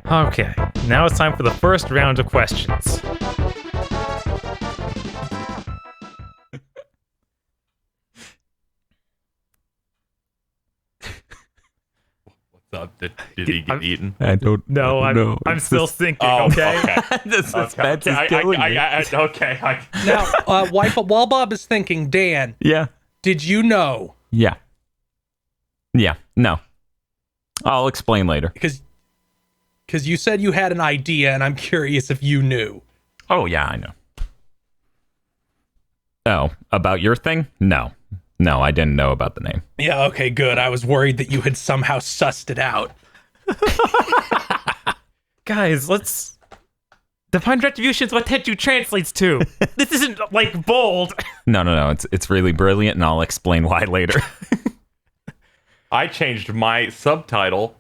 Okay, now it's time for the first round of questions. What's up? Did he get eaten? I don't No, know. I'm still thinking, Oh, okay? The suspense is killing me. Okay. Now, while Bob is thinking, Dan, Yeah. did you know? Yeah. No. I'll explain later. Because you said you had an idea, and I'm curious if you knew. Oh, yeah, I know. Oh, about your thing? No, I didn't know about the name. Yeah, okay, good. I was worried that you had somehow sussed it out. Guys, let's... Divine Retribution is what Tenchu translates to. This isn't, like, bold. No. It's really brilliant, and I'll explain why later. I changed my subtitle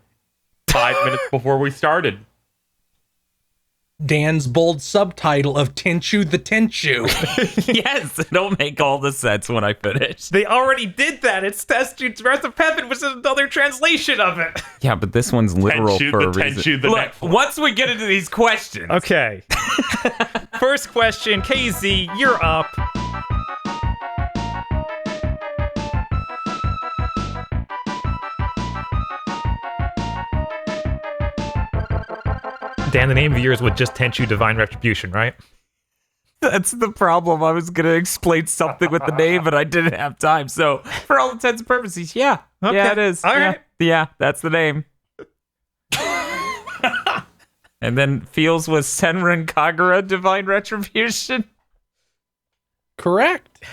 5 minutes before we started. Dan's bold subtitle of Tenchu the Tenchu. Yes, it'll make all the sense when I finish. They already did that. It's Tenchu's Wrath of Heaven, which is another translation of it. Yeah, but this one's literal Tenchu for the a reason. Tenchu the Look, Netflix. once we get into these questions... Okay. First question, KZ, you're up. Dan, the name of yours was just Tenchu Divine Retribution, right? That's the problem. I was going to explain something with the name, but I didn't have time. So, for all intents and purposes, yeah. Okay. Yeah, it is. All yeah. right. Yeah, that's the name. And then Feels was Senran Kagura Divine Retribution. Correct.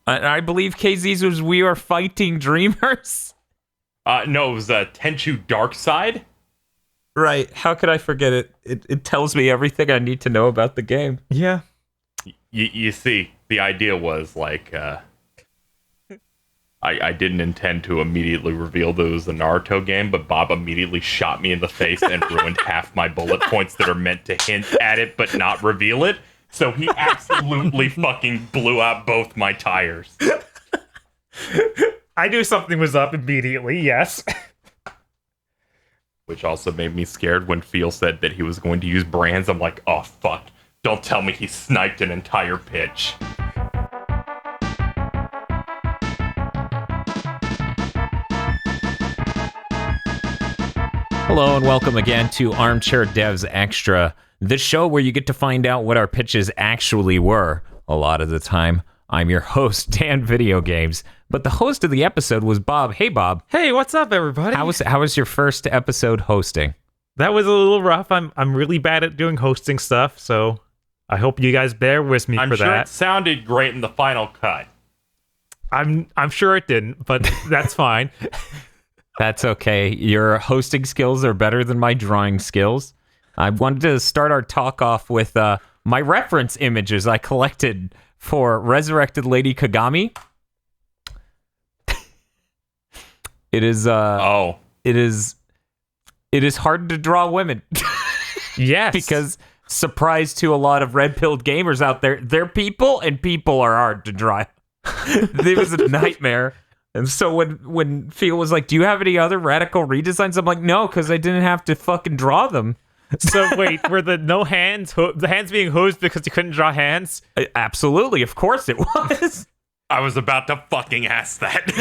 I believe KZ's was We Are Fighting Dreamers. No, it was Tenchu Dark Side. Right. How could I forget it? It tells me everything I need to know about the game. Yeah. You see, the idea was like, I didn't intend to immediately reveal that it was a Naruto game, but Bob immediately shot me in the face and ruined half my bullet points that are meant to hint at it but not reveal it. So he absolutely fucking blew out both my tires. I knew something was up immediately, yes. Which also made me scared when Phil said that he was going to use brands. I'm like, oh, fuck. Don't tell me he sniped an entire pitch. Hello and welcome again to Armchair Devs Extra, the show where you get to find out what our pitches actually were. A lot of the time, I'm your host, Dan Video Games, but the host of the episode was Bob. Hey, Bob. Hey, what's up, everybody? How was your first episode hosting? That was a little rough. I'm really bad at doing hosting stuff, so I hope you guys bear with me I'm for sure that. it sounded great in the final cut. I'm sure it didn't, but that's fine. That's okay. Your hosting skills are better than my drawing skills. I wanted to start our talk off with my reference images I collected for Resurrected Lady Kagami. It is it is hard to draw women. Yes. Because surprise to a lot of red-pilled gamers out there, they're people and people are hard to draw. It was a nightmare. And so when Phil was like, do you have any other radical redesigns? I'm like, no, because I didn't have to fucking draw them. So wait, were the no hands, the hands being hosed because you couldn't draw hands? Absolutely, of course it was. I was about to fucking ask that.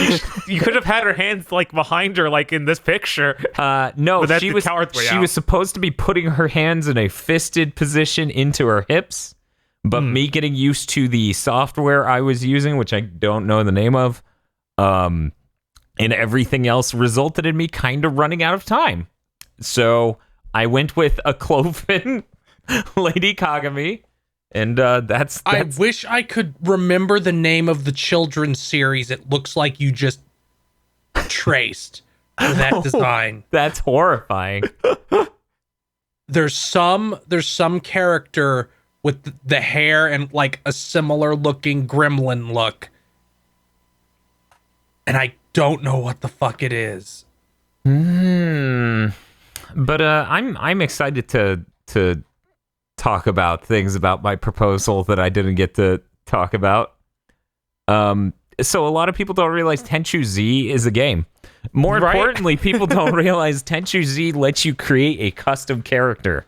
You could have had her hands like behind her, like in this picture. No, But that's she the was coward's way she out. was supposed to be putting her hands in a fisted position into her hips, but me getting used to the software I was using, which I don't know the name of, and everything else resulted in me kind of running out of time. So I went with a cloven Lady Kagami, and that's I wish I could remember the name of the children's series. It looks like you just traced for that design. that's horrifying. There's some character with the hair and like a similar looking gremlin look. And I don't know what the fuck it is. But I'm excited to talk about things about my proposal that I didn't get to talk about. So a lot of people don't realize Tenchu Z is a game. More Right? importantly, people don't realize Tenchu Z lets you create a custom character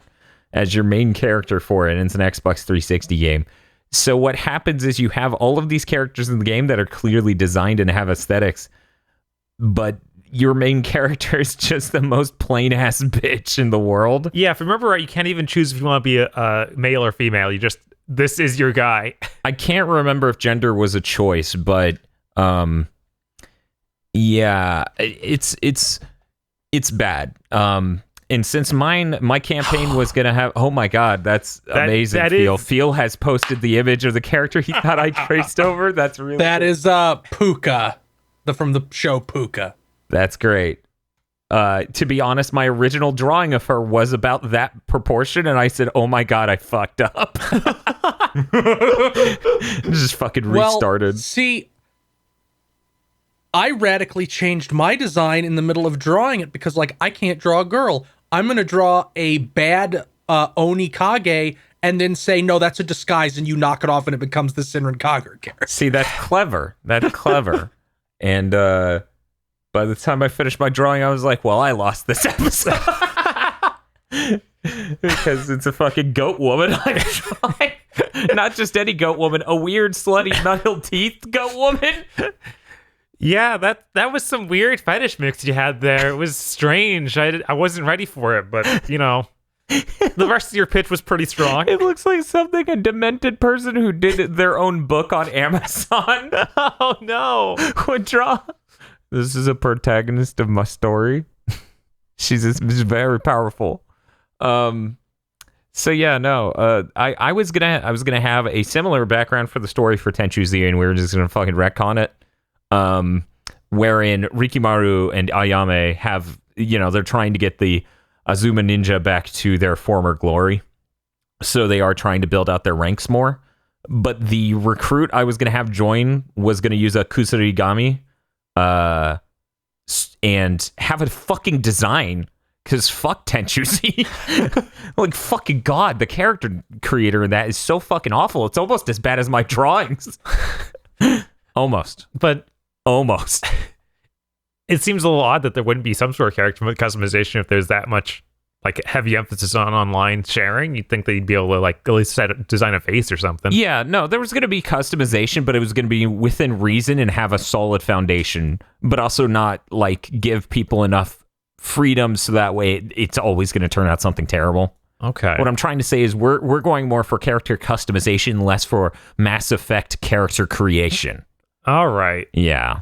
as your main character for it, and it's an Xbox 360 game. So what happens is you have all of these characters in the game that are clearly designed and have aesthetics, but your main character is just the most plain-ass bitch in the world. Yeah, if I remember right, you can't even choose if you want to be a male or female. You just, this is your guy. I can't remember if gender was a choice, but yeah, it's bad. And since my campaign was gonna have, oh my god, that's amazing. that Phil. is- Phil has posted the image of the character he thought I traced over. That's really That is Puka, from the show Puka. That's great. To be honest, my original drawing of her was about that proportion, and I said, "Oh my god, I fucked up." Just fucking restarted. Well, see, I radically changed my design in the middle of drawing it because, like, I can't draw a girl. I'm gonna draw a bad Oni Kage and then say, no, that's a disguise, and you knock it off, and it becomes the Senran Kagura character. See, that's clever. That's clever. And by the time I finished my drawing, I was like, well, I lost this episode. Because it's a fucking goat woman I'm drawing. Not just any goat woman, a weird, slutty, metal teeth goat woman. Yeah, that was some weird fetish mix you had there. It was strange. I wasn't ready for it, but, you know, the rest of your pitch was pretty strong. It looks like something a demented person who did their own book on Amazon Oh, no. would draw. This is a protagonist of my story. She's very powerful. So yeah, no. I was gonna have a similar background for the story for Tenchu Z, and we were just gonna fucking retcon it. Wherein Rikimaru and Ayame have, they're trying to get the Azuma Ninja back to their former glory. So they are trying to build out their ranks more. But the recruit I was going to have join was going to use a Kusarigami and have a fucking design, because fuck Tenchu Z. Like, fucking god, the character creator in that is so fucking awful. It's almost as bad as my drawings. Almost. It seems a little odd that there wouldn't be some sort of character customization if there's that much like heavy emphasis on online sharing. You'd think they'd be able to like at least design a face or something. Yeah, no, there was going to be customization, but it was going to be within reason and have a solid foundation, but also not like give people enough freedom so that way it's always going to turn out something terrible. Okay. What I'm trying to say is we're going more for character customization, less for Mass Effect character creation. All right. Yeah.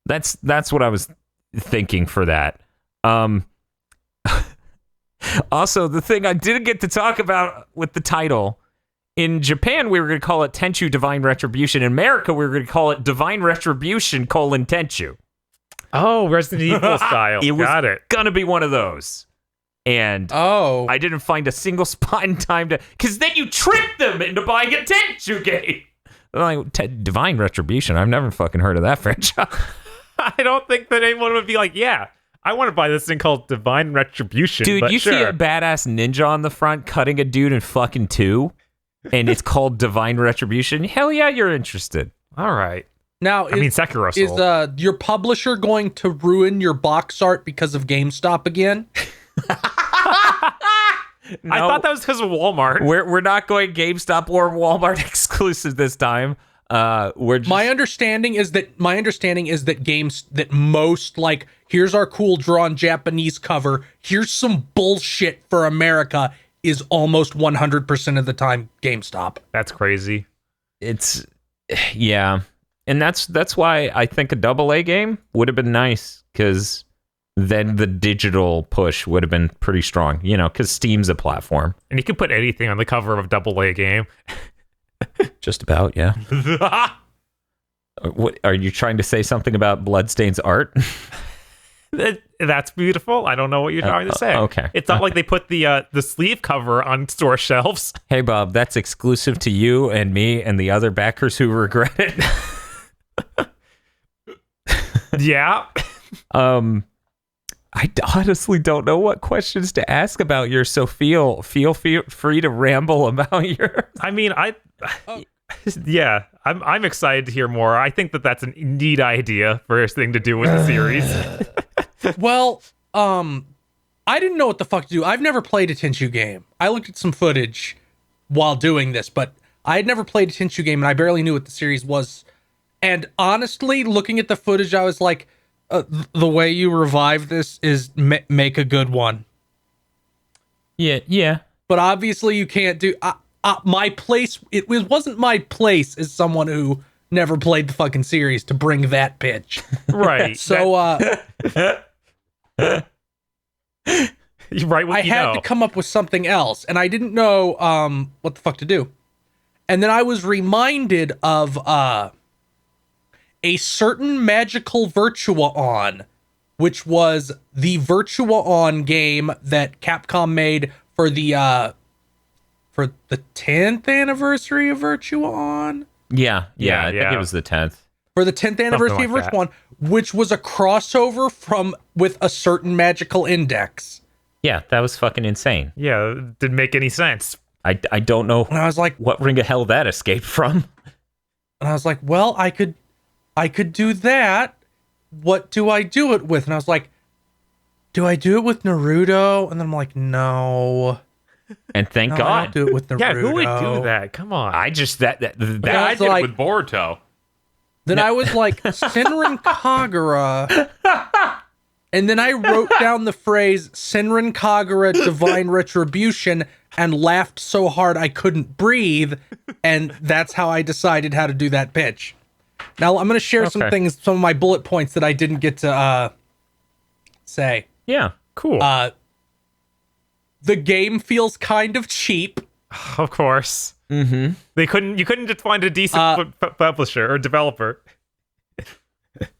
That's what I was thinking for that. Also, the thing I didn't get to talk about with the title, in Japan, we were going to call it Tenchu Divine Retribution. In America, we were going to call it Divine Retribution : Tenchu. Oh, Resident Evil style. It was Got it. gonna be one of those. And I didn't find a single spot in time to... Because then you tricked them into buying a Tenchu game. Like, Divine Retribution? I've never fucking heard of that franchise. I don't think that anyone would be like, yeah, I want to buy this thing called Divine Retribution. Dude, but you sure. see a badass ninja on the front cutting a dude in fucking two, and it's called Divine Retribution? Hell yeah, you're interested. All right. Now, Sekiro is sold. your publisher going to ruin your box art because of GameStop again? No, I thought that was because of Walmart. we're not going GameStop or Walmart exclusive this time. We're just... My understanding is that games that most, like, here's our cool drawn Japanese cover, here's some bullshit for America, is almost 100% of the time GameStop. That's crazy. It's yeah, and that's why I think a AA game would have been nice, because then the digital push would have been pretty strong, because Steam's a platform. And you can put anything on the cover of a AA game. Just about, yeah. What are you trying to say? Something about Bloodstain's art? That's beautiful. I don't know what you're trying to say. Okay. It's not like they put the sleeve cover on store shelves. Hey, Bob, that's exclusive to you and me and the other backers who regret it. Yeah. I honestly don't know what questions to ask about yours, so feel free to ramble about yours. I mean, yeah, I'm excited to hear more. I think that's a neat idea for a thing to do with the series. Well, I didn't know what the fuck to do. I've never played a Tenchu game. I looked at some footage while doing this, but I had never played a Tenchu game, and I barely knew what the series was. And honestly, looking at the footage, I was like, the way you revive this is make a good one. Yeah. But obviously, you can't do. My place. It wasn't my place as someone who never played the fucking series to bring that pitch. Right. So, You're right. I had to come up with something else, and I didn't know what the fuck to do. And then I was reminded of a certain magical Virtua On, which was the Virtua On game that Capcom made for the 10th anniversary of Virtua On. Yeah. I think yeah. it was the 10th. For the 10th anniversary of like Virtua that. On, which was a crossover with a certain magical index. Yeah, that was fucking insane. Yeah, it didn't make any sense. I don't know And I was like, what ring of hell that escaped from. And I was like, well, I could do that. What do I do it with? And I was like, do I do it with Naruto? And then I'm like, no. And thank No, I God. don't do it with Naruto. Yeah, who would do that? Come on. I just that Yeah, I was did like- it with Boruto. Then I was like, Senran Kagura. And then I wrote down the phrase Senran Kagura Divine Retribution and laughed so hard I couldn't breathe. And that's how I decided how to do that pitch. Now I'm going to share some things, some of my bullet points that I didn't get to say. Yeah. Cool. The game feels kind of cheap. Of course. Mm-hmm. You couldn't just find a decent publisher or developer.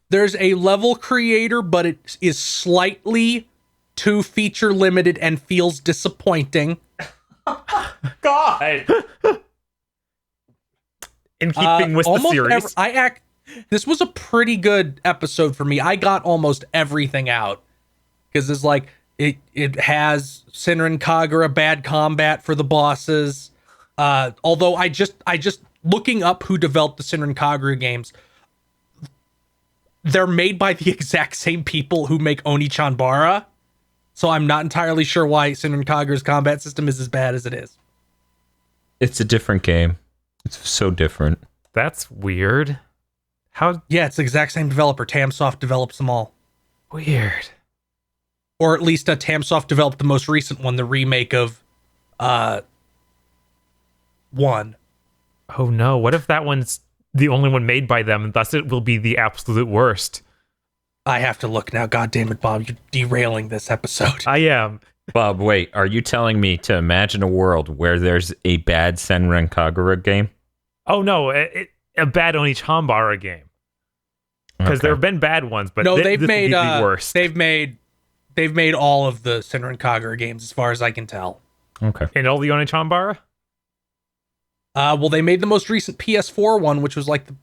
There's a level creator, but it is slightly too feature limited and feels disappointing. God. In keeping with the Almost series. this was a pretty good episode for me. I got almost everything out because it's like it has Senran Kagura bad combat for the bosses. Although I just looking up who developed the Senran Kagura games, they're made by the exact same people who make Oni-Chanbara. So I'm not entirely sure why Senran Kagura's combat system is as bad as it is. It's a different game. It's so different. That's weird. How Yeah, it's the exact same developer. Tamsoft develops them all. weird. Or at least Tamsoft developed the most recent one, the remake of 1. Oh no, what if that one's the only one made by them, and thus it will be the absolute worst? I have to look now. God damn it, Bob. You're derailing this episode. I am. Bob, wait, are you telling me to imagine a world where there's a bad Senran Kagura game? Oh no, a bad Oni-Chanbara game. Because Okay. there have been bad ones, but No, this they've would made be the worst. they've made all of the Senran Kagura games as far as I can tell. Okay. And all the Oni-Chanbara? Well, they made the most recent PS4 one, which was like the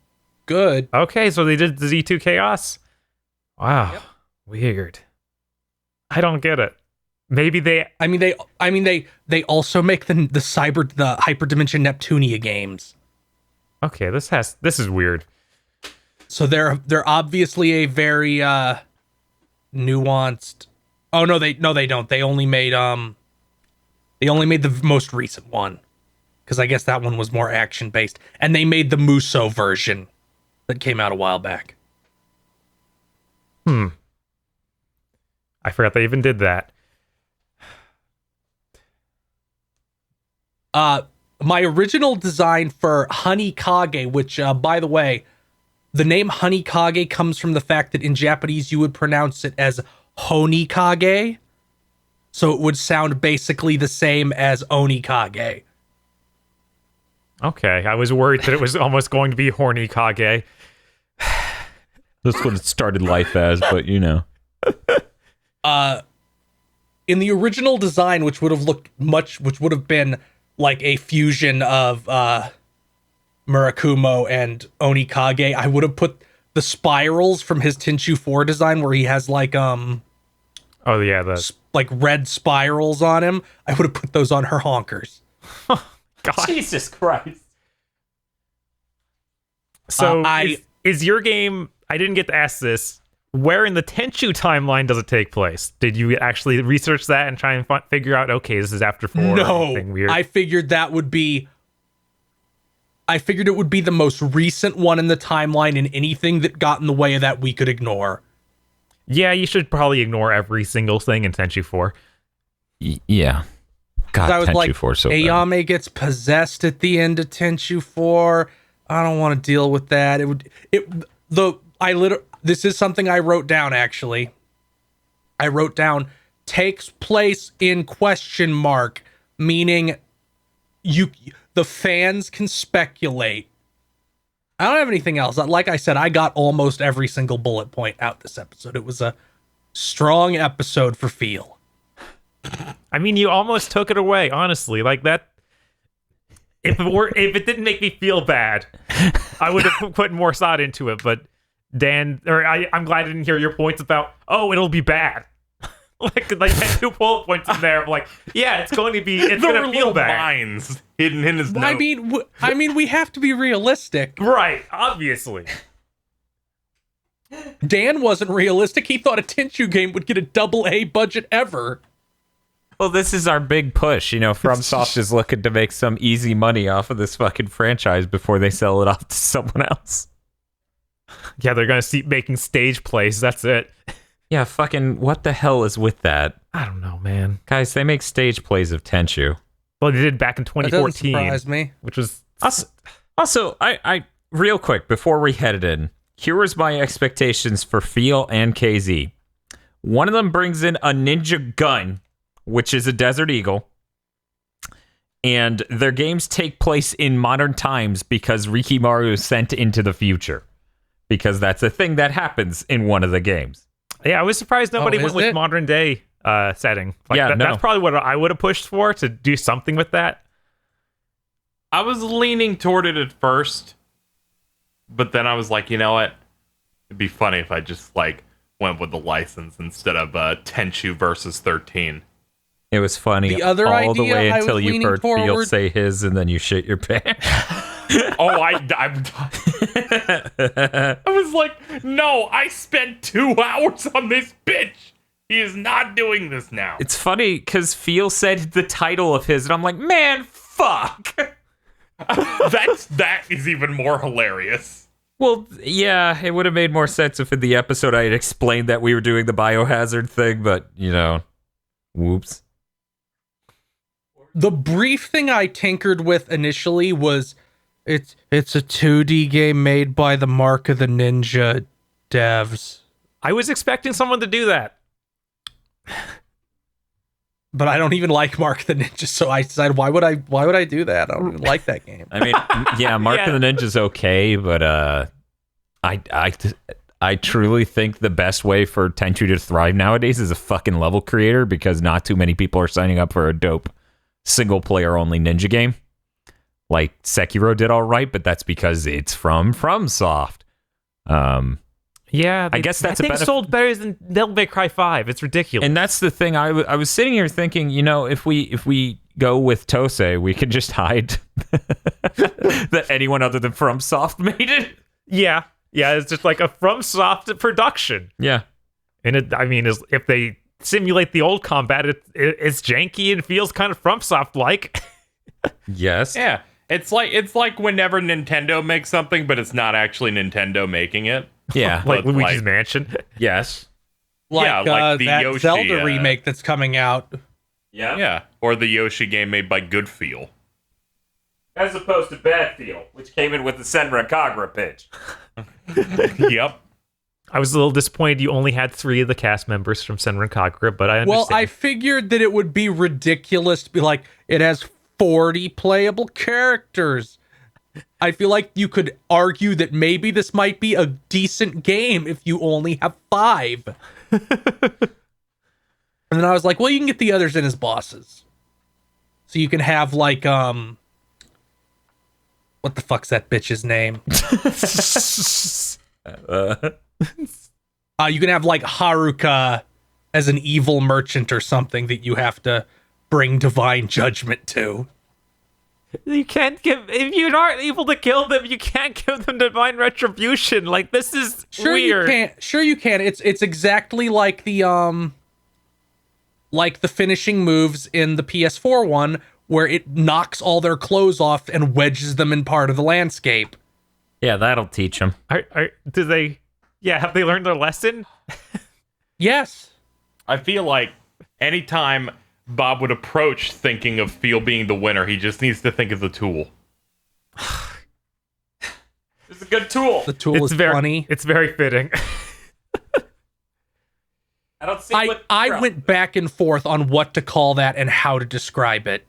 good. Okay, so they did the Z2 Chaos? Wow. Weird. I don't get it. Maybe they They also make the Hyperdimension Neptunia games. Okay, this is weird. So they're obviously a very nuanced. Oh no, they don't. They only made the most recent one. Because I guess that one was more action based. And they made the Muso version that came out a while back. I forgot they even did that. My original design for Honey Kage, which, by the way, the name Honey Kage comes from the fact that in Japanese you would pronounce it as Honi Kage. So it would sound basically the same as Oni Kage. Okay, I was worried that it was almost going to be Horny Kage. That's what it started life as, but you know. In the original design, which would have been like a fusion of Murakumo and Oni Kage, I would have put the spirals from his Tenchu 4 design where he has like Oh yeah, like red spirals on him. I would have put those on her honkers. God. Jesus Christ. So I- is your game? I didn't get to ask this. where in the Tenchu timeline does it take place? Did you actually research that and try and figure out, okay, this is after 4 or No, anything weird? I figured it would be the most recent one in the timeline, and anything that got in the way of that we could ignore. Yeah, you should probably ignore every single thing in Tenchu 4. Yeah. God, I was Tenchu like, 4 so bad. Ayame gets possessed at the end of Tenchu 4. I don't want to deal with that. This is something I wrote down, actually. I wrote down, takes place in question mark, meaning the fans can speculate. I don't have anything else. Like I said, I got almost every single bullet point out this episode. It was a strong episode for feel. I mean, you almost took it away, honestly. Like that. If it didn't make me feel bad, I would have put more thought into it. But Dan, I'm glad I didn't hear your points about, oh, it'll be bad. like had 2 bullet points in there. I'm like, yeah, it's going to feel bad. Lines hidden in his note. I mean, we have to be realistic. Right, obviously. Dan wasn't realistic. He thought a Tenchu game would get a AA budget ever. Well, this is our big push. FromSoft is looking to make some easy money off of this fucking franchise before they sell it off to someone else. Yeah, they're going to keep making stage plays. That's it. Yeah, fucking what the hell is with that? I don't know, man. Guys, they make stage plays of Tenchu. Well, they did back in 2014. That doesn't surprise me. Which was... Also, I real quick, before we headed in, here was my expectations for Feel and KZ. One of them brings in a ninja gun, which is a Desert Eagle. And their games take place in modern times because Rikimaru is sent into the future. Because that's a thing that happens in one of the games. Yeah, I was surprised nobody went with it? modern day setting. No. That's probably what I would have pushed for, to do something with that. I was leaning toward it at first, but then I was like, you know what? It'd be funny if I just went with the license instead of Tenchu versus 13. It was funny The other all the idea way I was until you leaning heard Feel forward- say his and then you shit your pants. I was like, no, I spent 2 hours on this bitch. He is not doing this now. It's funny because Feel said the title of his, and I'm like, man, fuck. That is even more hilarious. Well, yeah, it would have made more sense if in the episode I had explained that we were doing the biohazard thing, but, whoops. The brief thing I tinkered with initially was it's a 2D game made by the Mark of the Ninja devs. I was expecting someone to do that. But I don't even like Mark the Ninja, so I decided why would I do that? I don't even like that game. I mean, yeah, Mark of the Ninja's okay, but I truly think the best way for Tenchu to thrive nowadays is a fucking level creator, because not too many people are signing up for a dope single player only ninja game. Like Sekiro did all right, but that's because it's from FromSoft. Yeah, I guess that's a thing benefit. sold better than Devil May Cry 5. It's ridiculous. And that's the thing. I was sitting here thinking, if we go with Tosei, we can just hide that anyone other than FromSoft made it. Yeah, it's just like a FromSoft production. Yeah, And if they simulate the old combat, it's janky and feels kind of FromSoft-like. yes. Yeah, it's like whenever Nintendo makes something, but it's not actually Nintendo making it. Yeah. like But, Luigi's Mansion. Yes. Yeah, like the that Yoshi, Zelda remake that's coming out. Yeah, or the Yoshi game made by Good Feel. As opposed to Bad Feel, which came in with the Senran Kagura pitch. Yep. I was a little disappointed you only had 3 of the cast members from Senran Kagura, but I understand. Well, I figured that it would be ridiculous to be like, it has 40 playable characters. I feel like you could argue that maybe this might be a decent game if you only have 5. And then I was like, well, you can get the others in as bosses. So you can have like, what the fuck's that bitch's name? You can have like Haruka as an evil merchant or something that you have to bring divine judgment to. You can't give if you're not able to kill them. You can't give them divine retribution. Like this is weird. You can. Sure, you can. It's exactly like the finishing moves in the PS4 one, where it knocks all their clothes off and wedges them in part of the landscape. Yeah, that'll teach them. Do they? Yeah, have they learned their lesson? Yes. I feel like anytime Bob would approach thinking of Feel being the winner, he just needs to think of the tool. It's a good tool. The tool is funny. It's very fitting. I don't see I went back and forth on what to call that and how to describe it.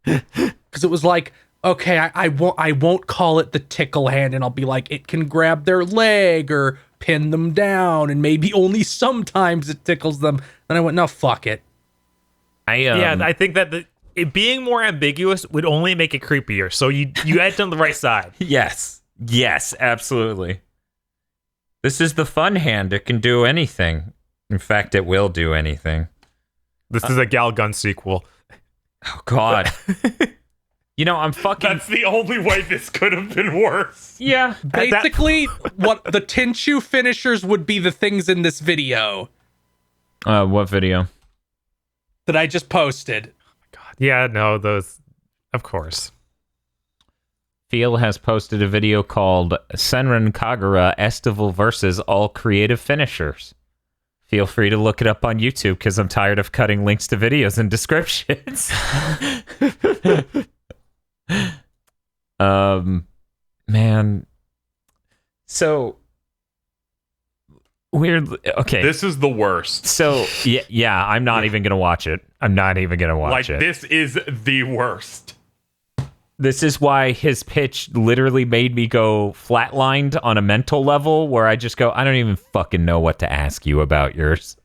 Because it was like, okay, I won't call it the tickle hand, and I'll be like, it can grab their leg or pin them down, and maybe only sometimes it tickles them. And I went, no, fuck it. I think that it being more ambiguous would only make it creepier. So you had on the right side. Yes, absolutely. This is the fun hand. It can do anything. In fact, it will do anything. This is a Gal Gun sequel. Oh God. You know, I'm fucking. That's the only way this could have been worse. Yeah. Basically, what the Tenchu finishers would be the things in this video What video? that I just posted. God. Yeah, no, those. Of course. Feel has posted a video called Senran Kagura Estival versus All Creative Finishers. Feel free to look it up on YouTube because I'm tired of cutting links to videos and descriptions. Man. So weird. Okay. This is the worst. So yeah, I'm not even gonna watch it. I'm not even gonna watch it. This is the worst. This is why his pitch literally made me go flatlined on a mental level where I just go, I don't even fucking know what to ask you about yours.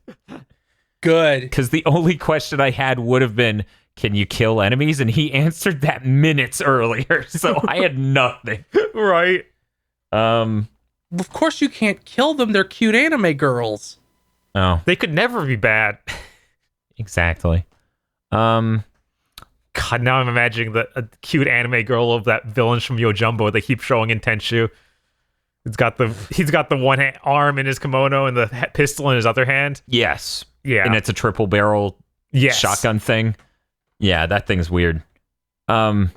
Good. Because the only question I had would have been, can you kill enemies? And he answered that minutes earlier. So I had nothing. Right. Of course you can't kill them. They're cute anime girls. Oh, They could never be bad. exactly. God, now I'm imagining a cute anime girl of that villain from Yojimbo they keep showing in Tenchu. He's got the one arm in his kimono and the pistol in his other hand. Yes. Yeah. And it's a triple barrel shotgun thing. Yeah, that thing's weird. So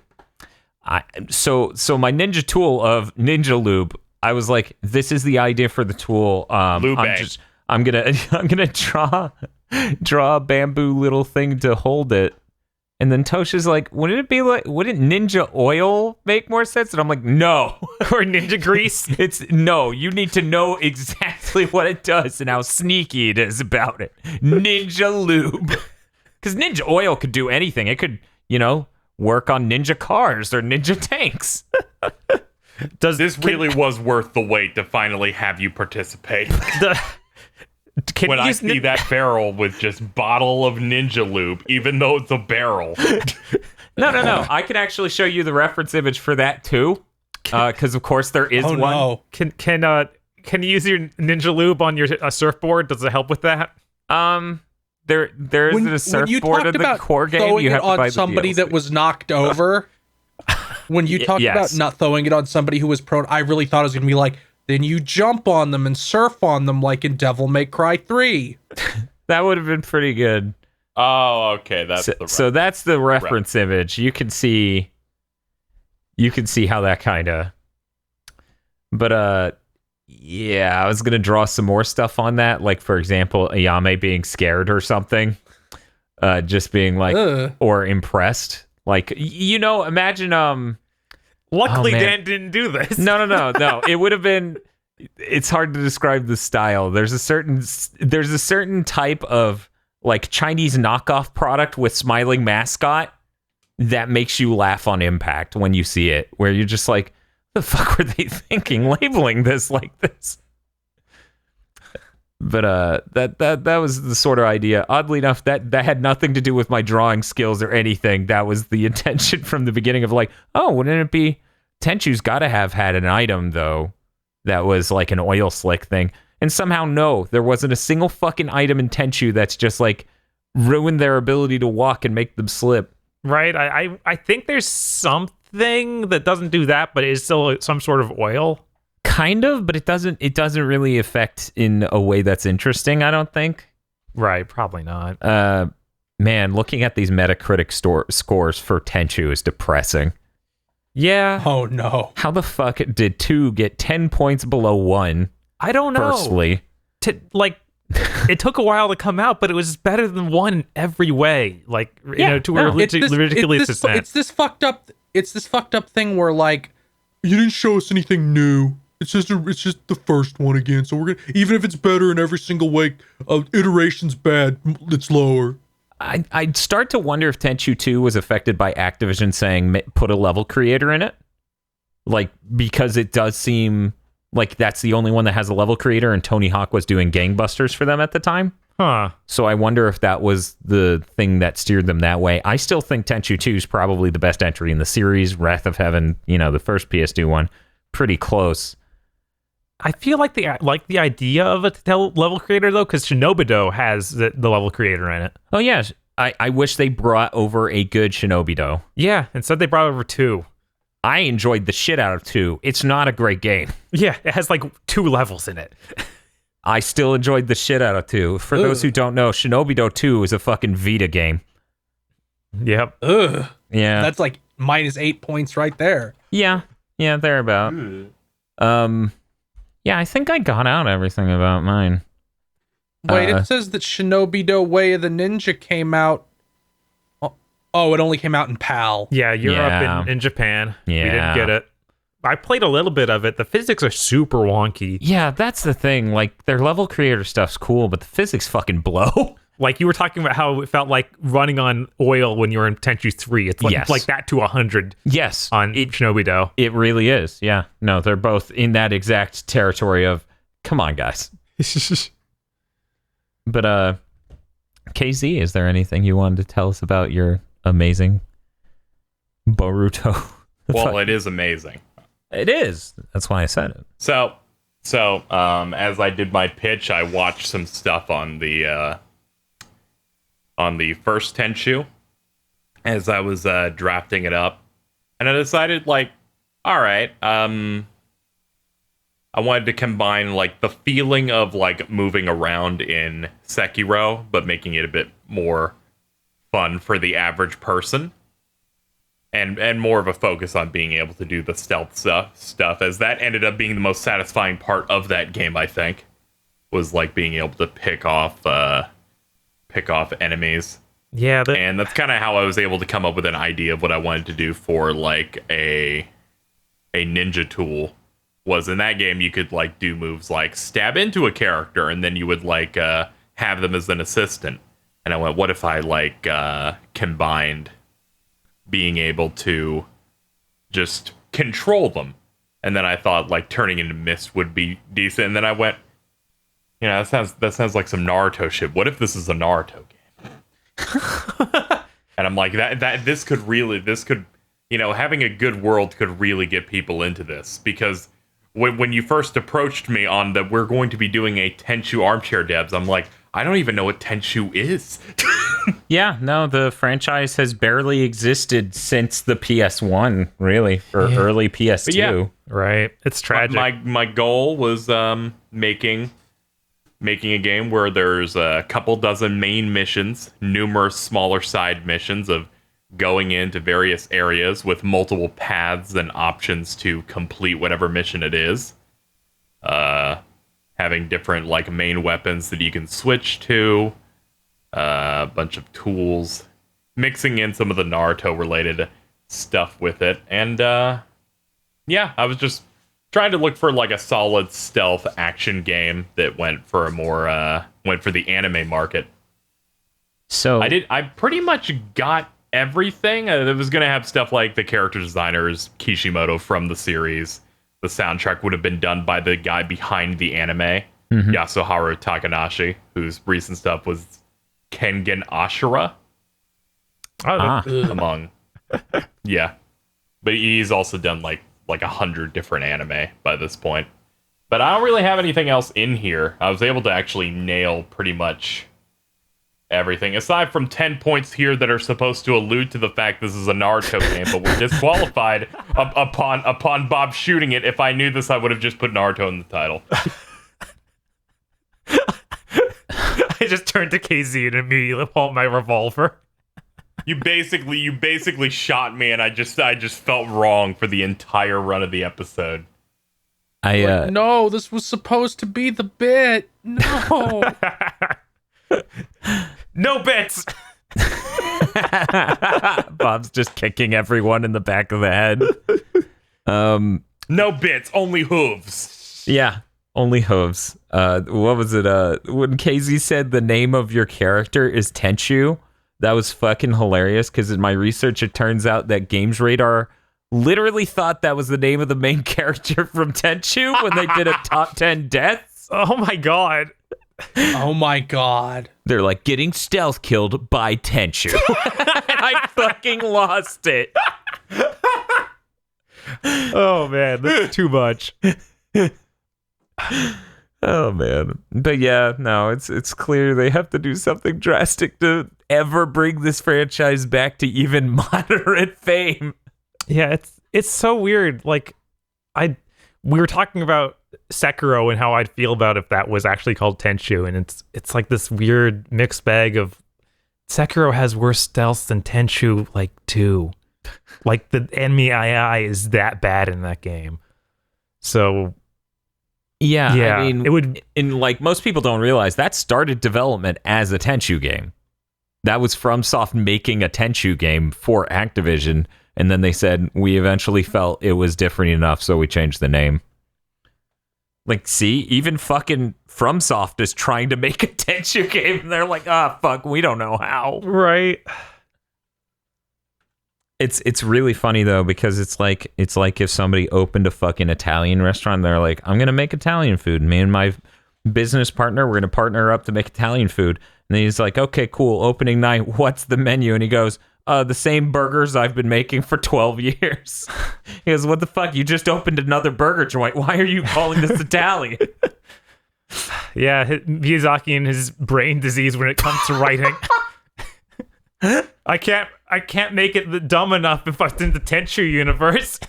my ninja tool of Ninja Lube, I was like, this is the idea for the tool. I'm gonna draw a bamboo little thing to hold it. And then Tosha's like, wouldn't ninja oil make more sense? And I'm like, no. Or ninja grease. No, you need to know exactly what it does and how sneaky it is about it. Ninja lube. Because ninja oil could do anything. It could, work on ninja cars or ninja tanks. This really was worth the wait to finally have you participate. When I see that barrel with just bottle of ninja lube, even though it's a barrel. No. I can actually show you the reference image for that too. Because of course there is one. No. Can you use your ninja lube on your surfboard? Does it help with that? There isn't a surfboard in the core game. You have to buy the somebody DLC. that was knocked over. When you talked about not throwing it on somebody who was prone, I really thought it was going to be like, then you jump on them and surf on them like in Devil May Cry 3. That would have been pretty good. Oh, okay. So that's the reference image. You can see how that kind of. But I was gonna draw some more stuff on that, like for example, Ayame being scared or something, just being like or impressed, like imagine Luckily, Dan didn't do this. No. It would have been. It's hard to describe the style. There's a certain type of like Chinese knockoff product with smiling mascot that makes you laugh on impact when you see it. Where you're just like, the fuck were they thinking labeling this like this? But that was the sort of idea. Oddly enough, that had nothing to do with my drawing skills or anything. That was the intention from the beginning of like, oh, wouldn't it be Tenchu's got to have had an item though that was like an oil slick thing. And somehow no, there wasn't a single fucking item in Tenchu that's just like ruined their ability to walk and make them slip. right? I think there's something that doesn't do that, but is still some sort of oil. Kind of, but it doesn't really affect in a way that's interesting, I don't think. Right, probably not. Man, looking at these Metacritic scores for Tenchu is depressing. Yeah. Oh no. How the fuck did 2 get 10 points below 1? I don't know. Firstly. It took a while to come out, but it was better than 1 in every way. Like, to a ridiculous extent. It's this fucked up thing where like you didn't show us anything new. It's just the first one again. So we're gonna, even if it's better in every single way, iteration's bad. It's lower. I'd start to wonder if Tenchu 2 was affected by Activision saying put a level creator in it. Like, because it does seem like that's the only one that has a level creator, and Tony Hawk was doing gangbusters for them at the time. Huh. So I wonder if that was the thing that steered them that way. I still think Tenchu 2 is probably the best entry in the series. Wrath of Heaven, the first PS2 one, pretty close. I feel like the idea of a level creator though, because Shinobido has the level creator in it. Oh yeah, I wish they brought over a good Shinobido. Yeah, instead they brought over 2. I enjoyed the shit out of 2. It's not a great game. Yeah, it has like 2 levels in it. I still enjoyed the shit out of 2. For those who don't know, Shinobido 2 is a fucking Vita game. Yep. Ugh. Yeah. That's like -8 points right there. Yeah, thereabout. Yeah, I think I got out everything about mine. Wait, it says that Shinobido Way of the Ninja came out. Oh, it only came out in PAL. Yeah, Europe in Japan. Yeah. We didn't get it. I played a little bit of it. The physics are super wonky. Yeah, that's the thing. Like, their level creator stuff's cool, but the physics fucking blow. Like, you were talking about how it felt like running on oil when you were in Tenchu 3. It's like, like that to 100. Yes. On Shinobido. It really is. Yeah. No, they're both in that exact territory of, come on, guys. But, KZ, is there anything you wanted to tell us about your amazing Boruto? Well, it is amazing. It is. That's why I said it. So, as I did my pitch, I watched some stuff on the first Tenchu as I was drafting it up, and I decided, like, all right, I wanted to combine like the feeling of like moving around in Sekiro, but making it a bit more fun for the average person. And more of a focus on being able to do the stealth stuff, as that ended up being the most satisfying part of that game, I think, was like being able to pick off enemies. Yeah, and that's kind of how I was able to come up with an idea of what I wanted to do for like a ninja tool. Was in that game you could like do moves like stab into a character, and then you would like have them as an assistant. And I went, what if I like combined being able to just control them? And then I thought like turning into mist would be decent. And then I went, that sounds like some Naruto shit. What if this is a Naruto game? And I'm like, this could having a good world could really get people into this, because when you first approached me on that we're going to be doing a Tenchu Armchair devs, I'm like, I don't even know what Tenchu is. Yeah, no, the franchise has barely existed since the PS1, really, or early PS2. Yeah, right. It's tragic. My goal was making a game where there's a couple dozen main missions, numerous smaller side missions of going into various areas with multiple paths and options to complete whatever mission it is. Having different like main weapons that you can switch to, a bunch of tools, mixing in some of the Naruto related stuff with it. And I was just trying to look for like a solid stealth action game that went for the anime market. So I pretty much got everything. It was going to have stuff like the character designers Kishimoto from the series. The soundtrack would have been done by the guy behind the anime, Yasuharu Takanashi, whose recent stuff was Kengen Ashura. Among. Yeah. But he's also done like 100 different anime by this point. But I don't really have anything else in here. I was able to actually nail pretty much everything. Aside from 10 points here that are supposed to allude to the fact this is a Naruto game, but were disqualified upon Bob shooting it. If I knew this, I would have just put Naruto in the title. I just turned to KZ and immediately pulled my revolver. You basically shot me, and I just felt wrong for the entire run of the episode. No, this was supposed to be the bit. No. No bits. Bob's just kicking everyone in the back of the head. No bits, only hooves. Yeah, only hooves. What was it? When KZ said the name of your character is Tenchu, that was fucking hilarious, because in my research, it turns out that Games Radar literally thought that was the name of the main character from Tenchu when they did a top 10 deaths. Oh my god. Oh my god. They're like, getting stealth killed by Tenchu. I fucking lost it. Oh man, that's too much. Oh man. But yeah, no, it's clear they have to do something drastic to ever bring this franchise back to even moderate fame. Yeah, it's so weird. Like, we were talking about Sekiro and how I'd feel about if that was actually called Tenchu, and it's like this weird mixed bag of Sekiro has worse stealth than Tenchu like 2. Like the enemy II is that bad in that game. So yeah, I mean, it would. And like most people don't realize that started development as a Tenchu game. That was FromSoft making a Tenchu game for Activision, and then they said we eventually felt it was different enough, so we changed the name. Like, see, even fucking FromSoft is trying to make a Tenchu game, and they're like, fuck, we don't know how. Right. It's really funny though, because it's like if somebody opened a fucking Italian restaurant and they're like, I'm gonna make Italian food. Me and my business partner, we're gonna partner up to make Italian food. And then he's like, okay, cool, opening night, what's the menu? And he goes, the same burgers I've been making for 12 years. He goes, what the fuck? You just opened another burger joint. Why are you calling this Italian? Yeah, Miyazaki and his brain disease when it comes to writing. I can't make it dumb enough if I was in the Tenchu universe.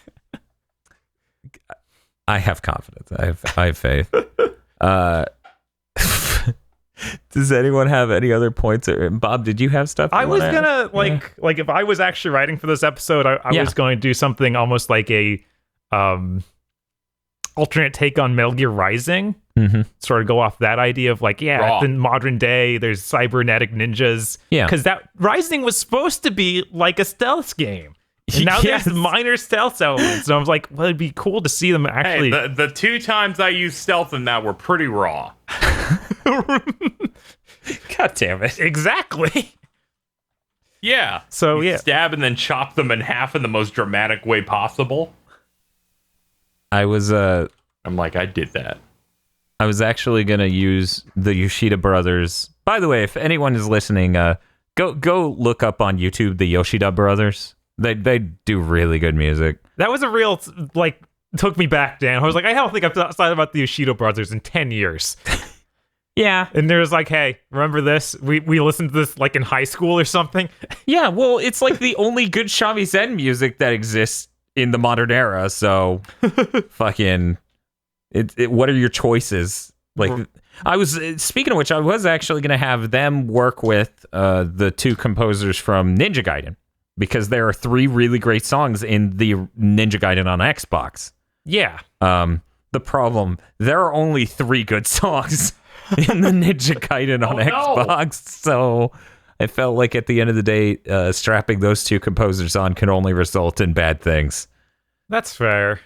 I have confidence. I have faith. Does anyone have any other points? Bob, did you have stuff? I was gonna like if I was actually writing for this episode, I was going to do something almost like a alternate take on Metal Gear Rising. Mm-hmm. Sort of go off that idea of like, yeah, in modern day, there's cybernetic ninjas. Yeah, because that Rising was supposed to be like a stealth game. And now there's minor stealth elements. So I was like, well, it'd be cool to see them actually. Hey, the 2 times I used stealth in that were pretty raw. God damn it. Exactly. Yeah. So you stab and then chop them in half in the most dramatic way possible. I'm like, I did that. I was actually gonna use the Yoshida brothers. By the way, if anyone is listening, go look up on YouTube the Yoshida brothers. They do really good music. That was a real took me back, Dan. I was like, I don't think I've thought about the Yoshida brothers in 10 years. Yeah. And there's like, hey, remember this? We listened to this like in high school or something. Yeah, well, it's like the only good shamisen music that exists in the modern era. So fucking what are your choices? Like, I was speaking of which, I was actually going to have them work with the 2 composers from Ninja Gaiden, because there are 3 really great songs in the Ninja Gaiden on Xbox. Yeah. The problem, there are only 3 good songs in the Ninja Gaiden on Xbox. So I felt like at the end of the day, strapping those 2 composers on can only result in bad things. That's fair.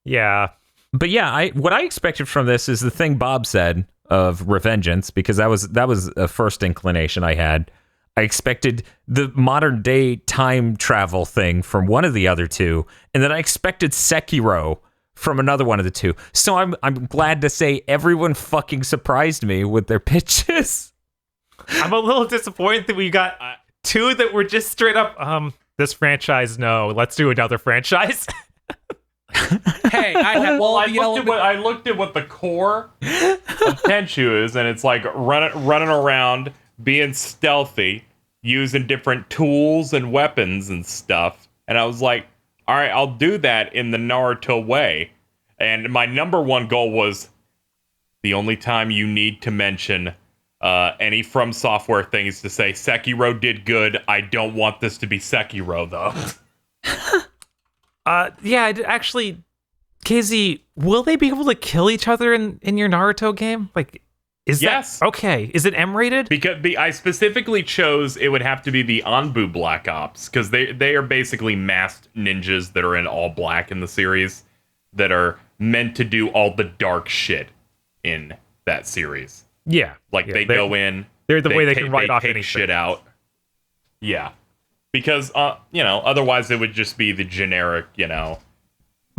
Yeah. But yeah, what I expected from this is the thing Bob said of Revengeance, because that was a first inclination I had. I expected the modern day time travel thing from one of the other 2, and then I expected Sekiro from another one of the 2. So I'm glad to say everyone fucking surprised me with their pitches. I'm a little disappointed that we got 2 that were just straight up this franchise, no, let's do another franchise. Hey, I have I looked at what the core of Tenchu is, and it's like running around, being stealthy, using different tools and weapons and stuff. And I was like, all right, I'll do that in the Naruto way. And my number one goal was the only time you need to mention any From Software things to say, Sekiro did good. I don't want this to be Sekiro, though. Yeah, actually, KZ, will they be able to kill each other in your Naruto game? Like, is Yes. that okay? Is it M-rated? Because I specifically chose it would have to be the Anbu Black Ops, because they are basically masked ninjas that are in all black in the series that are meant to do all the dark shit in that series. Yeah, Like yeah, they go in, they're the way they can write off take anything. shit out. Yeah, because otherwise it would just be the generic, But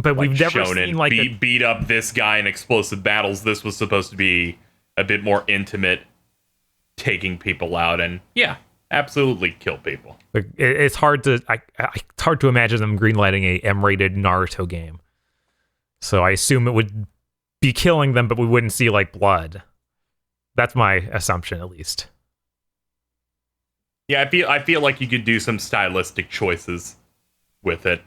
like we've never shonen, seen like beat up this guy in explosive battles. This was supposed to be a bit more intimate, taking people out, and yeah, absolutely kill people. it's hard to it's hard to imagine them greenlighting a M-rated Naruto game. So I assume it would be killing them, but we wouldn't see like blood. That's my assumption, at least. Yeah, I feel like you could do some stylistic choices with it.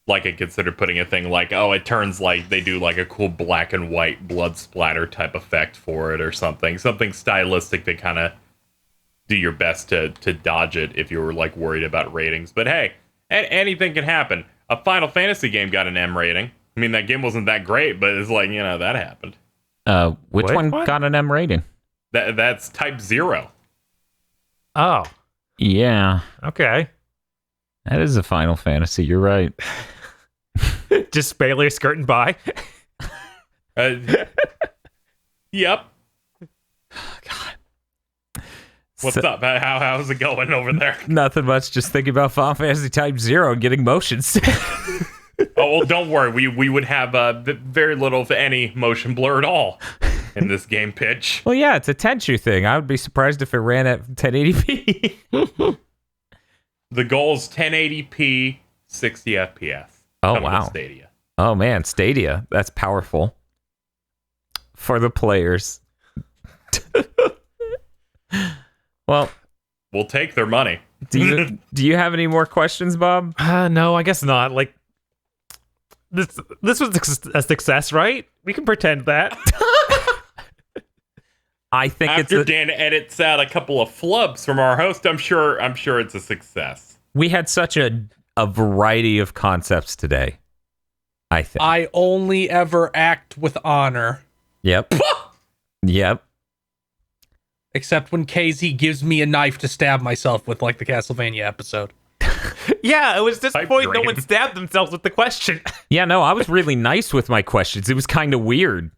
Like I consider putting a thing like, oh, it turns like they do like a cool black and white blood splatter type effect for it or something. Something stylistic that kind of do your best to dodge it if you were like worried about ratings. But hey, anything can happen. A Final Fantasy game got an M rating. I mean, that game wasn't that great, but it's like, that happened. Which What? one What? got an M rating? That's Type 0. Oh, Yeah, okay. that is a Final Fantasy. You're right. Just barely skirting by. Yep. God. What's So- up? How's it going over there? Nothing much. Just thinking about Final Fantasy Type 0 and getting motion sick. Oh, well, don't worry. We would have very little, if any, motion blur at all in this game pitch. Well, yeah, it's a Tenchu thing. I would be surprised if it ran at 1080p. The goal is 1080p, 60 FPS. Oh, Coming to wow. Stadia. Oh, man, Stadia. That's powerful. For the players. Well, We'll take their money. do you have any more questions, Bob? No, I guess not. Like this was a success, right? We can pretend that. I think After it's Dan edits out a couple of flubs from our host, I'm sure it's a success. we had such a variety of concepts today. I think. I only ever act with honor, Yep. Yep. except when KZ gives me a knife to stab myself with, like the Castlevania episode. Yeah, it was this Pipe point no dream. one stabbed themselves with the question. Yeah, no, I was really nice with my questions. It was kind of weird.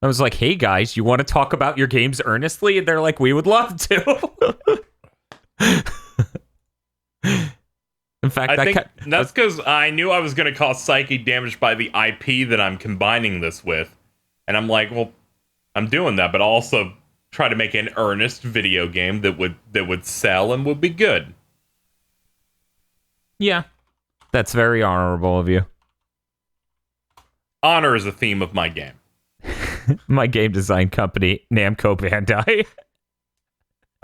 I was like, hey guys, you want to talk about your games earnestly? And they're like, we would love to. In fact, I think that's because I knew I was going to cause psychic damage by the IP that I'm combining this with. And I'm like, well, I'm doing that, but I'll also try to make an earnest video game that would sell and would be good. yeah, that's very honorable of you. Honor is a theme of my game. My game design company, Namco Bandai.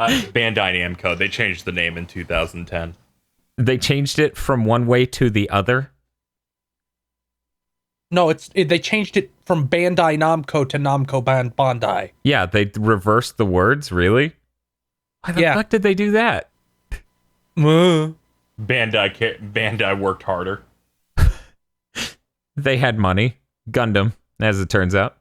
Bandai Namco, they changed the name in 2010. They changed it from one way to the other. No, they changed it from Bandai Namco to Namco Bandai. Yeah, they reversed the words, really? Why the Yeah. fuck did they do that? Bandai worked harder. They had money. Gundam, as it turns out.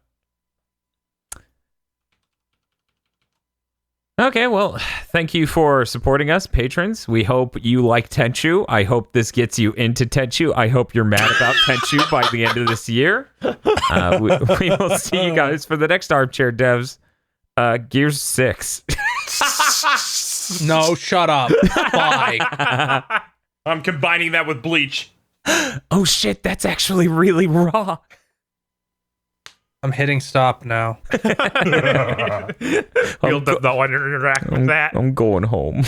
Okay, well, thank you for supporting us, patrons. We hope you like Tenchu. I hope this gets you into Tenchu. I hope you're mad about Tenchu by the end of this year. We will see you guys for the next Armchair Devs. Gears 6. No, shut up. Bye. I'm combining that with Bleach. Oh shit, that's actually really raw. I'm hitting stop now. You'll not want to interact with that. I'm going home.